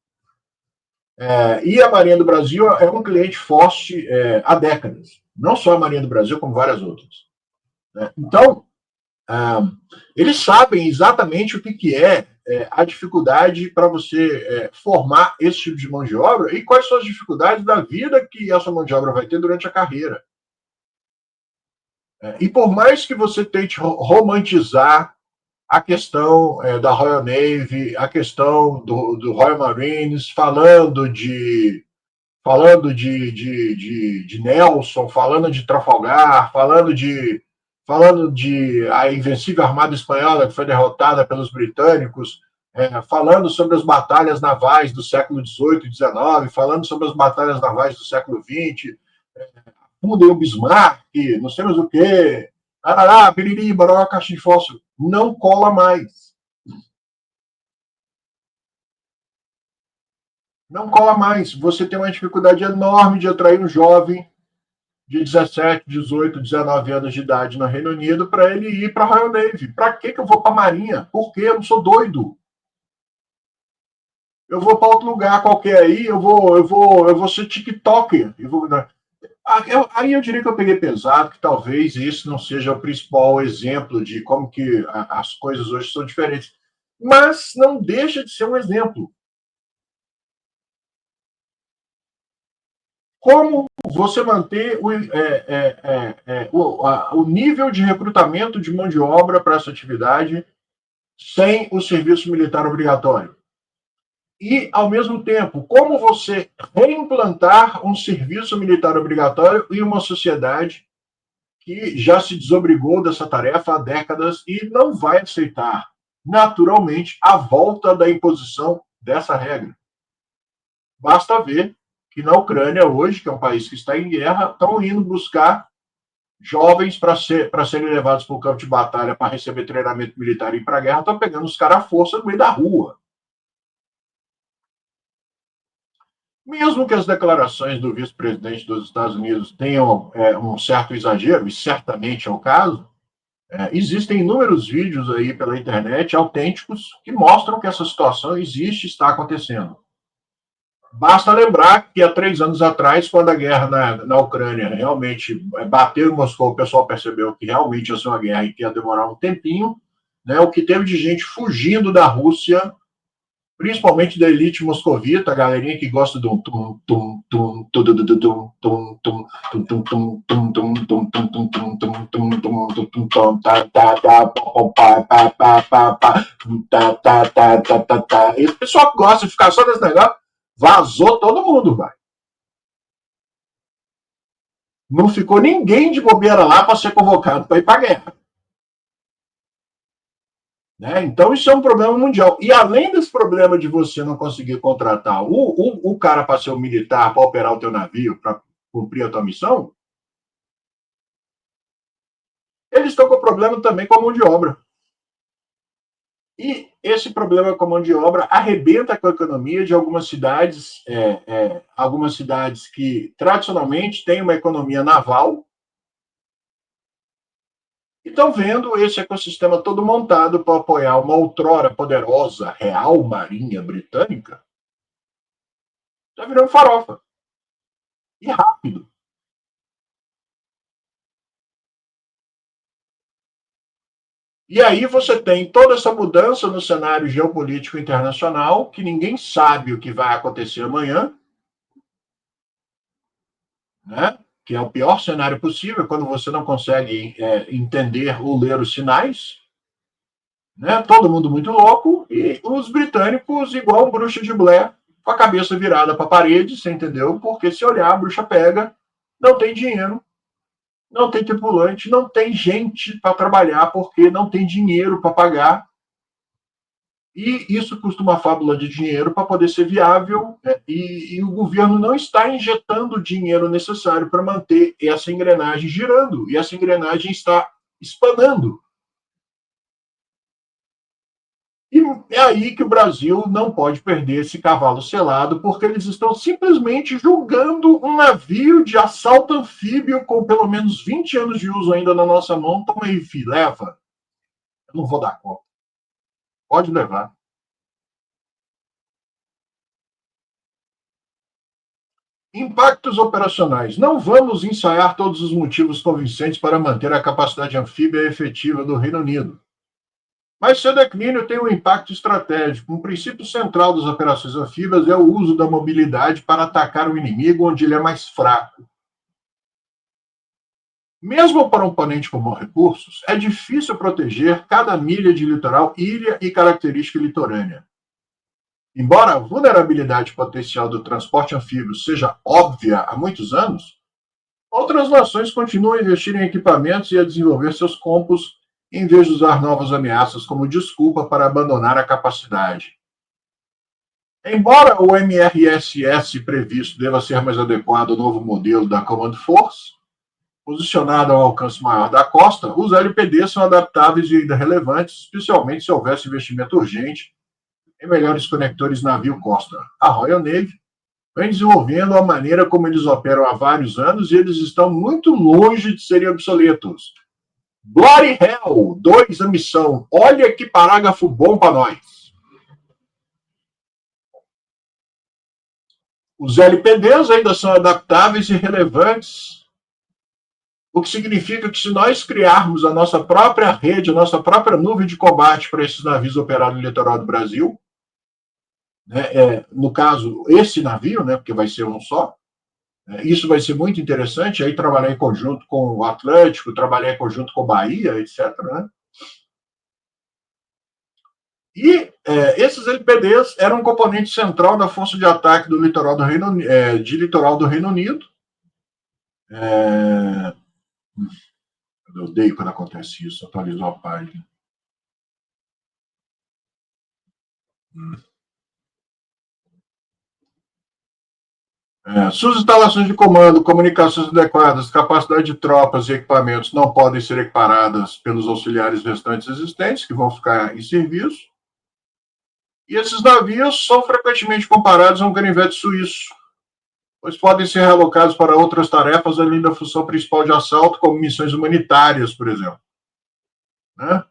E a Marinha do Brasil é um cliente FOST há décadas. Não só a Marinha do Brasil, como várias outras. Então, eles sabem exatamente o que é a dificuldade para você formar esse tipo de mão de obra e quais são as dificuldades da vida que essa mão de obra vai ter durante a carreira. E por mais que você tente romantizar a questão da Royal Navy, a questão do Royal Marines, falando de Nelson, falando de Trafalgar, falando de a invencível Armada Espanhola que foi derrotada pelos britânicos, falando sobre as batalhas navais do século XVIII e XIX, falando sobre as batalhas navais do século XX, fundem o Bismarck, não sei mais o quê, arará, piriri, baró, caixa de fósforo, não cola mais. Não cola mais. Você tem uma dificuldade enorme de atrair um jovem de 17, 18, 19 anos de idade no Reino Unido para ele ir para a Royal Navy. Para que eu vou para a Marinha? Por quê? Eu não sou doido. Eu vou para outro lugar qualquer aí, eu vou ser TikToker. Aí eu diria que eu peguei pesado, que talvez esse não seja o principal exemplo de como que as coisas hoje são diferentes. Mas não deixa de ser um exemplo. Como você manter o nível de recrutamento de mão de obra para essa atividade sem o serviço militar obrigatório? E, ao mesmo tempo, como você reimplantar um serviço militar obrigatório em uma sociedade que já se desobrigou dessa tarefa há décadas e não vai aceitar, naturalmente, a volta da imposição dessa regra? Basta ver que na Ucrânia hoje, que é um país que está em guerra, estão indo buscar jovens para serem levados para o campo de batalha para receber treinamento militar e ir para a guerra, estão pegando os caras à força no meio da rua. Mesmo que as declarações do vice-presidente dos Estados Unidos tenham um certo exagero, e certamente é o caso, existem inúmeros vídeos aí pela internet autênticos que mostram que essa situação existe e está acontecendo. Basta lembrar que há 3 anos atrás, quando a guerra na Ucrânia realmente bateu em Moscou, o pessoal percebeu que realmente ia ser uma guerra e que ia demorar um tempinho, né? O que teve de gente fugindo da Rússia, principalmente da elite moscovita, a galerinha que gosta do esse pessoal que gosta de ficar só nesse negócio, vazou todo mundo, vai. Não ficou ninguém de bobeira lá para ser convocado para ir para a guerra. Então, isso é um problema mundial. E além desse problema de você não conseguir contratar o cara para ser um militar, para operar o teu navio, para cumprir a tua missão, eles estão com problema também com a mão de obra. E esse problema com a mão de obra arrebenta com a economia de algumas cidades que tradicionalmente têm uma economia naval, e estão vendo esse ecossistema todo montado para apoiar uma outrora poderosa Real Marinha Britânica, está virando farofa. E rápido. E aí você tem toda essa mudança no cenário geopolítico internacional, que ninguém sabe o que vai acontecer amanhã, né? Que é o pior cenário possível, quando você não consegue entender ou ler os sinais. Né? Todo mundo muito louco, e os britânicos igual bruxa de Blair, com a cabeça virada para a parede, você entendeu? Porque se olhar, a bruxa pega, não tem dinheiro, não tem tripulante, não tem gente para trabalhar, porque não tem dinheiro para pagar E isso custa uma fábula de dinheiro para poder ser viável, e o governo não está injetando o dinheiro necessário para manter essa engrenagem girando, e essa engrenagem está espanando. E é aí que o Brasil não pode perder esse cavalo selado, porque eles estão simplesmente julgando um navio de assalto anfíbio com pelo menos 20 anos de uso ainda na nossa mão. Toma aí, filho, leva. Eu não vou dar conta. Pode levar. Impactos operacionais. Não vamos ensaiar todos os motivos convincentes para manter a capacidade anfíbia efetiva do Reino Unido. Mas seu declínio tem um impacto estratégico. Um princípio central das operações anfíbias é o uso da mobilidade para atacar o inimigo onde ele é mais fraco. Mesmo para um oponente com bons recursos, é difícil proteger cada milha de litoral, ilha e característica litorânea. Embora a vulnerabilidade potencial do transporte anfíbio seja óbvia há muitos anos, outras nações continuam a investir em equipamentos e a desenvolver seus campos em vez de usar novas ameaças como desculpa para abandonar a capacidade. Embora o MRSS previsto deva ser mais adequado ao novo modelo da Command Force, posicionado ao alcance maior da costa, os LPDs são adaptáveis e ainda relevantes, especialmente se houvesse investimento urgente em melhores conectores navio-costa. A Royal Navy vem desenvolvendo a maneira como eles operam há vários anos e eles estão muito longe de serem obsoletos. Bloody Hell 2, a missão. Olha que parágrafo bom para nós. Os LPDs ainda são adaptáveis e relevantes, o que significa que se nós criarmos a nossa própria rede, a nossa própria nuvem de combate para esses navios operados no litoral do Brasil, né, no caso, esse navio, né, porque vai ser um só, isso vai ser muito interessante, aí trabalhar em conjunto com o Atlântico, trabalhar em conjunto com a Bahia, etc., né? E esses LPDs eram um componente central da força de ataque do litoral do Reino Unido. Eu odeio quando acontece isso, atualizou a página. Suas instalações de comando, comunicações adequadas, capacidade de tropas e equipamentos não podem ser equiparadas pelos auxiliares restantes existentes, que vão ficar em serviço. E esses navios são frequentemente comparados a um canivete suíço, pois podem ser realocados para outras tarefas além da função principal de assalto, como missões humanitárias, por exemplo. Né?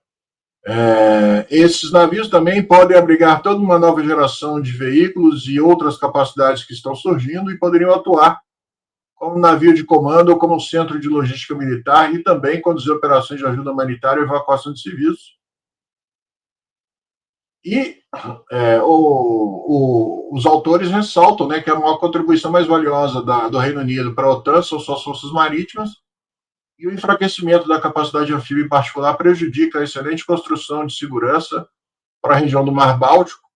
Esses navios também podem abrigar toda uma nova geração de veículos e outras capacidades que estão surgindo e poderiam atuar como navio de comando ou como centro de logística militar e também conduzir operações de ajuda humanitária e evacuação de civis. E os autores ressaltam, né, que a maior contribuição mais valiosa do Reino Unido para a OTAN são suas forças marítimas, e o enfraquecimento da capacidade anfíbia em particular prejudica a excelente construção de segurança para a região do Mar Báltico,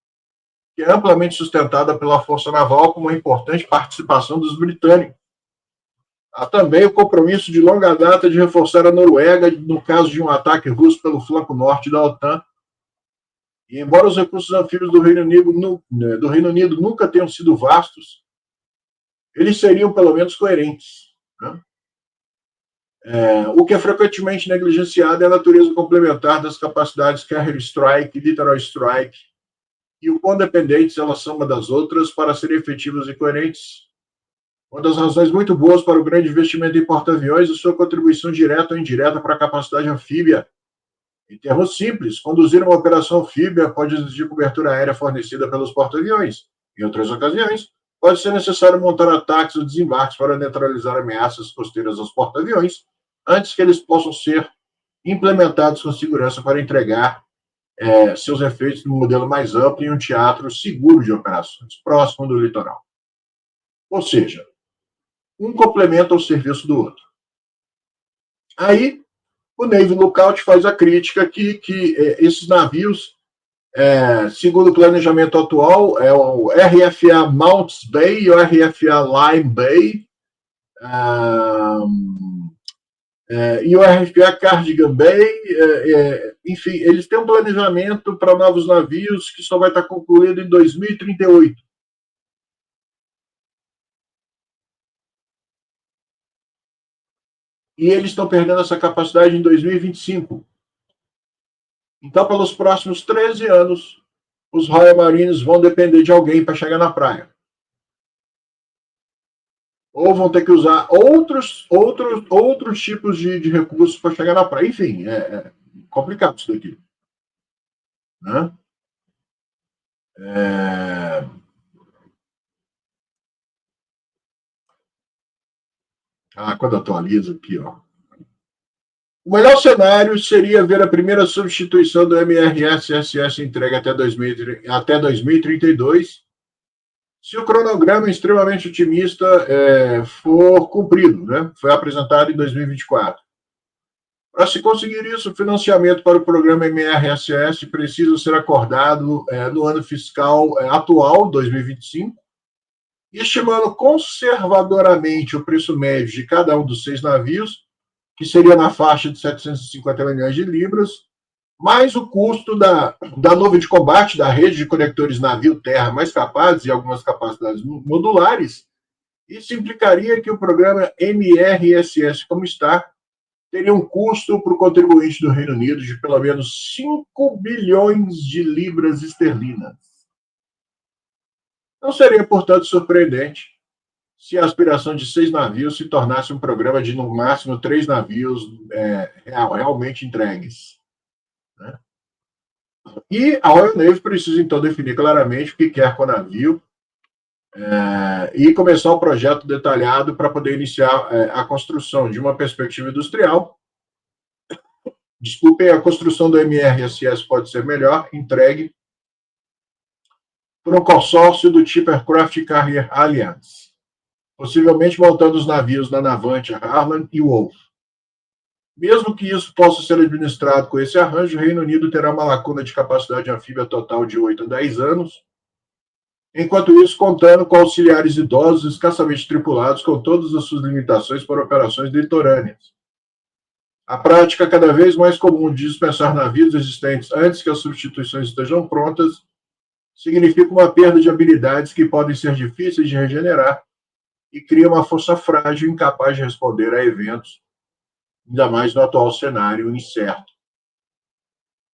que é amplamente sustentada pela força naval com uma importante participação dos britânicos. Há também o compromisso de longa data de reforçar a Noruega no caso de um ataque russo pelo flanco norte da OTAN. E embora os recursos anfíbios do Reino Unido nunca tenham sido vastos, eles seriam pelo menos coerentes. Né? O que é frequentemente negligenciado é a natureza complementar das capacidades Carrier Strike e Littoral Strike e o quão dependentes elas são uma das outras para serem efetivas e coerentes. Uma das razões muito boas para o grande investimento em porta-aviões é sua contribuição direta ou indireta para a capacidade anfíbia. Em termos simples, conduzir uma operação anfíbia pode exigir cobertura aérea fornecida pelos porta-aviões. Em outras ocasiões, pode ser necessário montar ataques ou desembarques para neutralizar ameaças costeiras aos porta-aviões, antes que eles possam ser implementados com segurança para entregar seus efeitos no modelo mais amplo em um teatro seguro de operações, próximo do litoral. Ou seja, um complementa o serviço do outro. Aí, o Navy Lookout faz a crítica que esses navios, segundo o planejamento atual, é o RFA Mounts Bay e o RFA Lime Bay, E o RFA Cardigan Bay, enfim, eles têm um planejamento para novos navios que só vai estar concluído em 2038. E eles estão perdendo essa capacidade em 2025. Então, pelos próximos 13 anos, os Royal Marines vão depender de alguém para chegar na praia. Ou vão ter que usar outros tipos de recursos para chegar na praia. Enfim, é complicado isso daqui. Né? Quando atualiza aqui, ó. O melhor cenário seria ver a primeira substituição do MRSSS entregue até 2032, se o cronograma extremamente otimista for cumprido, né? Foi apresentado em 2024. Para se conseguir isso, o financiamento para o programa MRSS precisa ser acordado no ano fiscal atual, 2025, estimando conservadoramente o preço médio de cada um dos 6 navios, que seria na faixa de 750 milhões de libras, mais o custo da nuvem de combate, da rede de conectores navio-terra mais capazes e algumas capacidades modulares. Isso implicaria que o programa MRSS, como está, teria um custo para o contribuinte do Reino Unido de pelo menos 5 bilhões de libras esterlinas. Não seria, portanto, surpreendente se a aspiração de 6 navios se tornasse um programa de, no máximo, 3 navios realmente entregues. Né? E a Royal Navy precisa, então, definir claramente o que quer com o navio e começar o projeto detalhado para poder iniciar a construção de uma perspectiva industrial. Desculpem, a construção do MRSS pode ser melhor, entregue por um consórcio do tipo Aircraft Carrier Alliance, possivelmente montando os navios da Navantia, Harland e Wolf. Mesmo que isso possa ser administrado com esse arranjo, o Reino Unido terá uma lacuna de capacidade anfíbia total de 8 a 10 anos, enquanto isso, contando com auxiliares idosos escassamente tripulados, com todas as suas limitações para operações litorâneas. A prática cada vez mais comum de dispensar navios existentes antes que as substituições estejam prontas significa uma perda de habilidades que podem ser difíceis de regenerar e cria uma força frágil incapaz de responder a eventos, ainda mais no atual cenário incerto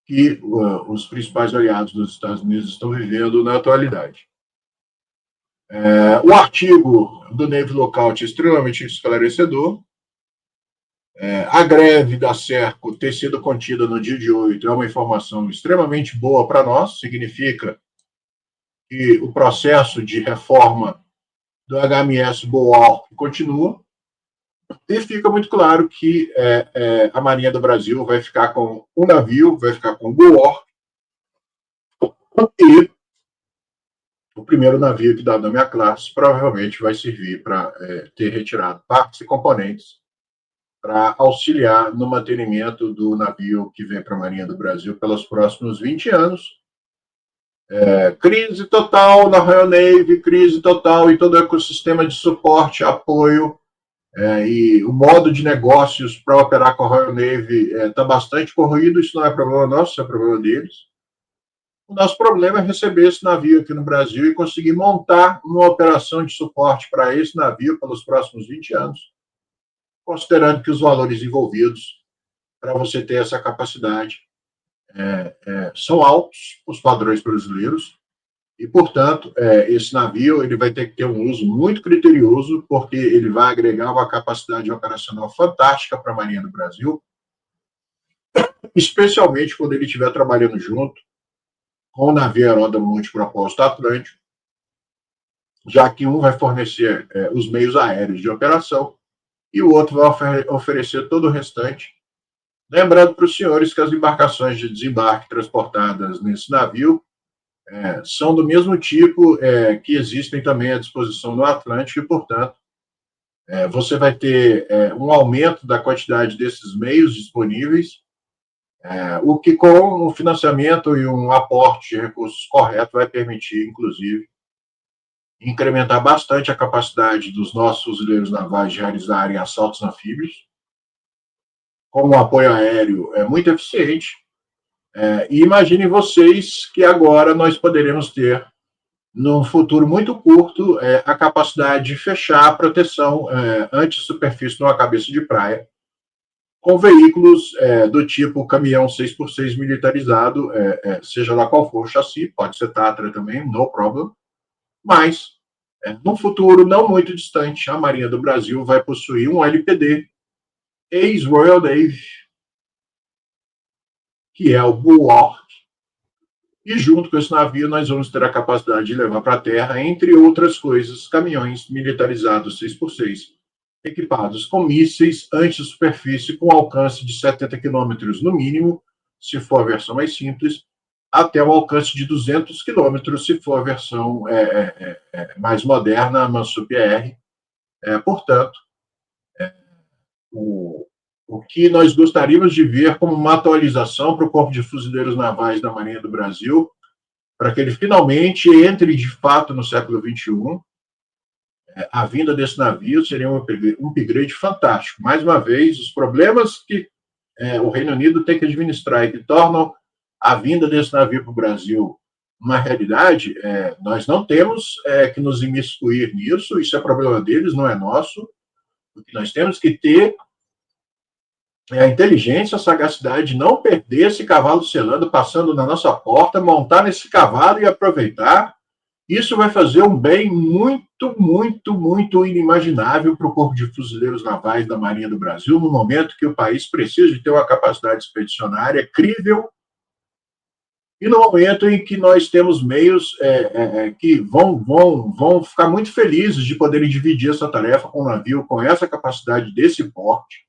que os principais aliados dos Estados Unidos estão vivendo na atualidade. O artigo do Navy Lookout é extremamente esclarecedor. A greve da Serco ter sido contida no dia de 8 é uma informação extremamente boa para nós, significa que o processo de reforma do HMS Bulwark continua, e fica muito claro que a Marinha do Brasil vai ficar com um navio, vai ficar com o Bulwark, e o primeiro navio que dá nome à classe provavelmente vai servir para ter retirado partes e componentes para auxiliar no mantenimento do navio que vem para a Marinha do Brasil pelos próximos 20 anos. Crise total na Royal Navy, crise total em todo o ecossistema de suporte, apoio, e o modo de negócios para operar com a Royal Navy está bastante corroído. Isso não é problema nosso, isso é problema deles. O nosso problema é receber esse navio aqui no Brasil e conseguir montar uma operação de suporte para esse navio pelos próximos 20 anos, considerando que os valores envolvidos para você ter essa capacidade são altos, os padrões brasileiros, e, portanto, esse navio ele vai ter que ter um uso muito criterioso, porque ele vai agregar uma capacidade operacional fantástica para a Marinha do Brasil, especialmente quando ele estiver trabalhando junto com o navio aeródromo multipropósito Atlântico, já que um vai fornecer os meios aéreos de operação e o outro vai oferecer todo o restante. Lembrando para os senhores que as embarcações de desembarque transportadas nesse navio são do mesmo tipo que existem também à disposição no Atlântico e, portanto, você vai ter um aumento da quantidade desses meios disponíveis, o que, com o financiamento e um aporte de recursos correto, vai permitir, inclusive, incrementar bastante a capacidade dos nossos fuzileiros navais de realizarem assaltos anfíbios, com um apoio aéreo muito eficiente. E imaginem vocês que agora nós poderemos ter, num futuro muito curto, a capacidade de fechar a proteção anti-superfície numa cabeça de praia, com veículos do tipo caminhão 6x6 militarizado, seja lá qual for o chassi, pode ser Tatra também, no problem, mas num futuro não muito distante, a Marinha do Brasil vai possuir um LPD, ex-Royal Navy, que é o Bulwark, e junto com esse navio nós vamos ter a capacidade de levar para a terra, entre outras coisas, caminhões militarizados 6x6, equipados com mísseis anti-superfície com alcance de 70 quilômetros no mínimo, se for a versão mais simples, até o alcance de 200 quilômetros, se for a versão mais moderna, Mansup-R. Portanto, o que nós gostaríamos de ver como uma atualização para o Corpo de Fuzileiros Navais da Marinha do Brasil, para que ele finalmente entre de fato no século XXI. A vinda desse navio seria um upgrade fantástico. Mais uma vez, os problemas que o Reino Unido tem que administrar e que tornam a vinda desse navio para o Brasil uma realidade, nós não temos que nos imiscuir nisso, isso é problema deles, não é nosso. O que nós temos que ter a inteligência, a sagacidade de não perder esse cavalo selando, passando na nossa porta, montar nesse cavalo e aproveitar. Isso vai fazer um bem muito, muito, muito inimaginável para o Corpo de Fuzileiros Navais da Marinha do Brasil, no momento que o país precisa de ter uma capacidade expedicionária crível e no momento em que nós temos meios que vão ficar muito felizes de poderem dividir essa tarefa com um navio com essa capacidade desse porte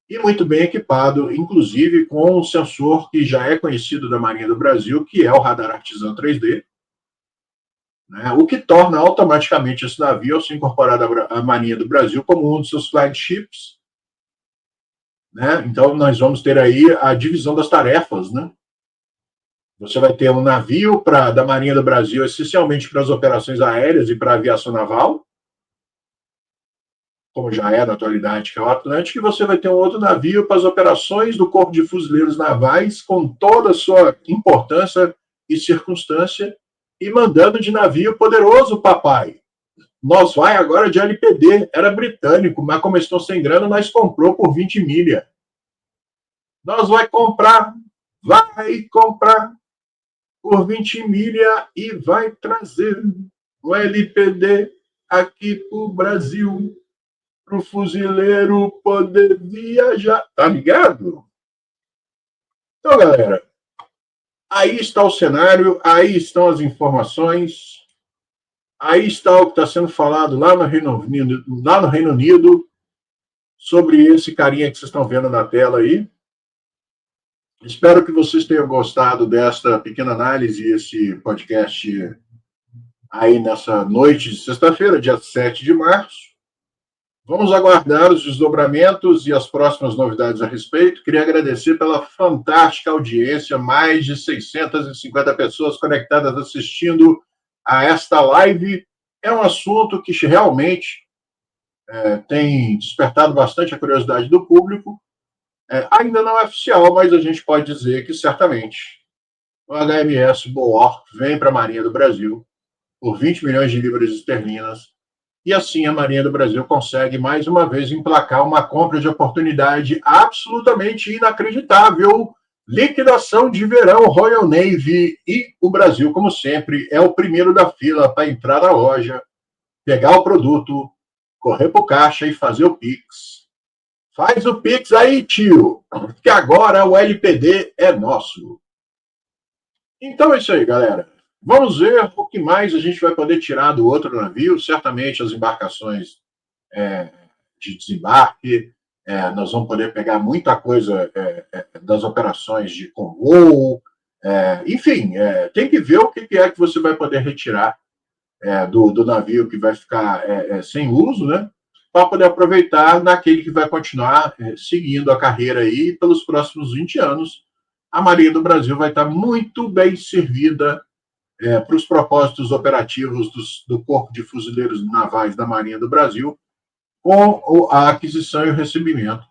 e muito bem equipado, inclusive com um sensor que já é conhecido da Marinha do Brasil, que é o radar Artisan 3D, o que torna automaticamente esse navio, ao se incorporar à Marinha do Brasil, como um dos seus flagships. Então, nós vamos ter aí a divisão das tarefas. Você vai ter um navio da Marinha do Brasil, essencialmente para as operações aéreas e para a aviação naval, como já é na atualidade, que é o Atlântico, e você vai ter um outro navio para as operações do Corpo de Fuzileiros Navais, com toda a sua importância e circunstância, e mandando de navio poderoso, papai. Nós vai agora de LPD, era britânico, mas como estão sem grana, nós comprou por 20 milha. Nós vai comprar por 20 milha e vai trazer o LPD aqui para o Brasil, para o fuzileiro poder viajar. Tá ligado? Então, galera, aí está o cenário, aí estão as informações, aí está o que está sendo falado lá no Reino Unido sobre esse carinha que vocês estão vendo na tela aí. Espero que vocês tenham gostado desta pequena análise, esse podcast aí nessa noite de sexta-feira, dia 7 de março. Vamos aguardar os desdobramentos e as próximas novidades a respeito. Queria agradecer pela fantástica audiência, mais de 650 pessoas conectadas assistindo a esta live. É um assunto que realmente tem despertado bastante a curiosidade do público. Ainda não é oficial, mas a gente pode dizer que certamente o HMS Bulwark vem para a Marinha do Brasil por 20 milhões de libras esterlinas. E assim a Marinha do Brasil consegue, mais uma vez, emplacar uma compra de oportunidade absolutamente inacreditável. Liquidação de verão Royal Navy. E o Brasil, como sempre, é o primeiro da fila para entrar na loja, pegar o produto, correr para o caixa e fazer o Pix. Faz o Pix aí, tio, que agora o LPD é nosso. Então é isso aí, galera. Vamos ver o que mais a gente vai poder tirar do outro navio. Certamente as embarcações de desembarque, nós vamos poder pegar muita coisa das operações de convoo. Enfim, tem que ver o que é que você vai poder retirar do navio que vai ficar sem uso, para poder aproveitar naquele que vai continuar seguindo a carreira aí pelos próximos 20 anos. A Marinha do Brasil vai estar muito bem servida para os propósitos operativos do Corpo de Fuzileiros Navais da Marinha do Brasil, com a aquisição e o recebimento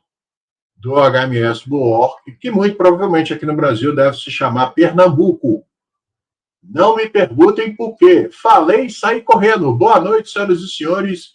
do HMS Buorque, que muito provavelmente aqui no Brasil deve se chamar Pernambuco. Não me perguntem por quê. Falei e saí correndo. Boa noite, senhoras e senhores.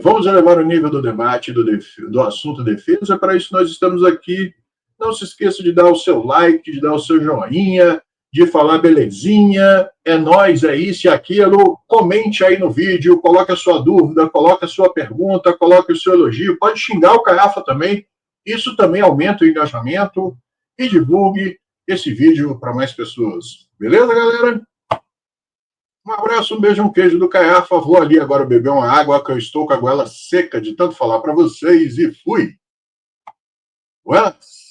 Vamos elevar o nível do debate do assunto defesa. Para isso, nós estamos aqui. Não se esqueça de dar o seu like, de dar o seu joinha, de falar belezinha. É nóis, é isso e aquilo. Comente aí no vídeo, coloque a sua dúvida, coloque a sua pergunta, coloque o seu elogio. Pode xingar o Caiafa também. Isso também aumenta o engajamento. E divulgue esse vídeo para mais pessoas. Beleza, galera? Um abraço, um beijo, um queijo do Caiafa. Vou ali agora beber uma água, que eu estou com a goela seca de tanto falar para vocês. E fui! Buenas!